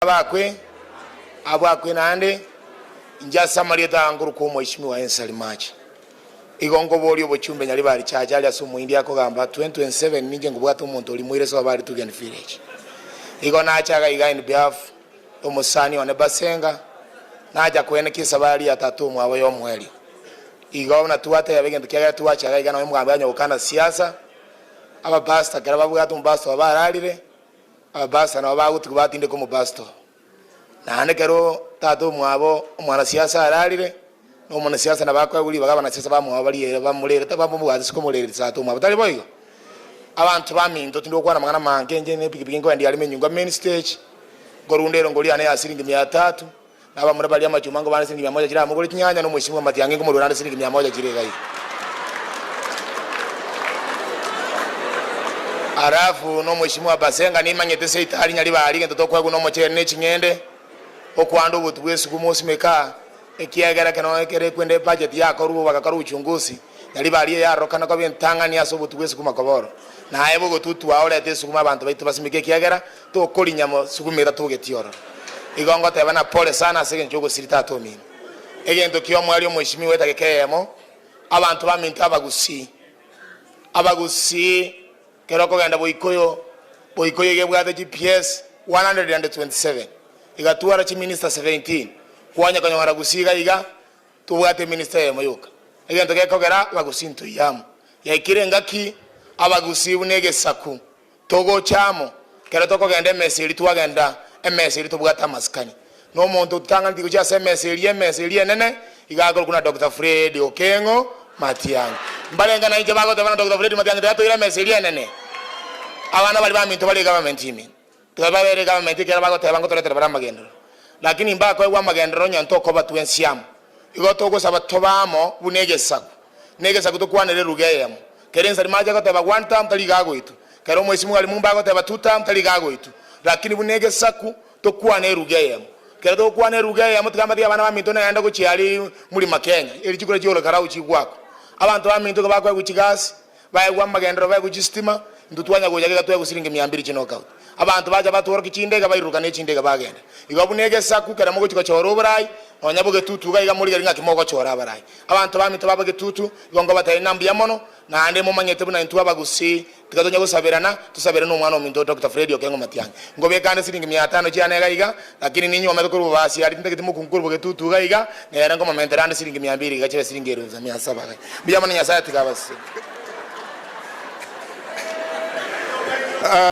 abakwe nande njasa marieta nguru ko mheshimiwa ENSARI MACHE igongo boli obochumbe nyali bali chaja ali aso Omoindi akogamba 2027 ninje ngubwata umuntu oli mwire so bali tugen village igona achaga igaini behalf omusani one basenga naja kwenekisa bali atatu mwawe yo mweli igona tuwate yabegende kyaga tuwachaga igana mwambe anyo kana siasa aba basta gara babwata umbasto abaralire aba basta na baguti kubatinde ko mubasto nane kero tatu mwabo umwana siasa aralire no mwana siasa nabakwa buli bagabana siasa bamwe bali bamulere tabambuwazi sikomulere tatu mwabo tali boyo abantu baminto tindo kwana mangana mankenje ne pikipiki ngo ndi ali menyunga main stage gorundero ngoli ane asiringi 300 naba muri bali amachuma ngo bana siringi 100 kira mugoli kinyanya no mheshimiwa Matiange ngo muri siringi 100 kirega hiyo arafu no mheshimiwa Basenga ni manyete seitali nyali bali ngento tokwa kuno omochere neching'ende okwanda obutu bwesu kumosimeka ekiagera kana ekere kwende budget yako rubo bakakaru uchunguzi yali bali yarokana ko bentangani aso obutu bwesu kumakoboro na ebo gotutu aorete sukuma abantu baitu basimike kiagera to kolinyamo sukumira to getiora igongo tebana pole sana sege njogo sirita to mimi egento kiyo mwali omweshimiwe takekeyemo abantu baminta abagusi keroko genda boikoyo gebwate GPS 127 igatuara chi minister 17 kwanya kanyara gusiga iga tubwate minister yemoyoka egento gekogera bagusinto yamo yaikirengaki abagusi bunege saku togo chamo kera toko gende mesiri tuwagenda emesiri tubwata maskani no muntu tutanga ndiko cha semesiri nene igagol kuna Dr. Fred Okengo Matiange mbalenga na inje bago tabana Dr. Fred Matiange dato ira mesiri nene abana bali baminto bali government imi tubabere government kera bago tabango toletera baramagendo lakini mbako ewa magendero nyantoko batwensiam igotoko sabatobamo bunege saku tukwanere rugeyemo kerensa limaje ko teba 1 time taligago itu kero mwesimu ali mumbago teba 2 time taligago itu lakini bunege saku tukwane rugeyemo kero tukwane rugeyemo tukambati abana baminto nenda ko chiali muri Makenya eri chikure cholo karau chigwako abantu baminto ko bakwa kuchigasi baye kwa magendero baye kuchistima ndutwanya gojaga gatwe kusiringe 200 chinoka abantu baje batoro kichindega bayiruka nechindega bagenda igabunege saku kera mugo chiko choro burayi onyabuge tutuga iga muri garinga kimoko chora barayi abantu bamito babage tutu igongo bataye nambiya mono na ande mu manyete buna intu abagusi tikatonya gusaberana tusabera umwana ominto Dr. Fred Okengo Matiange ngobe kandi siringi 500 cyane gaiga lakini ninyi wameze kuri bubasi ari ndege timu kunkurbuge tutuga iga nera ngo momenterande siringi 200 gache siringi 1700 biya mananya saya tikabasi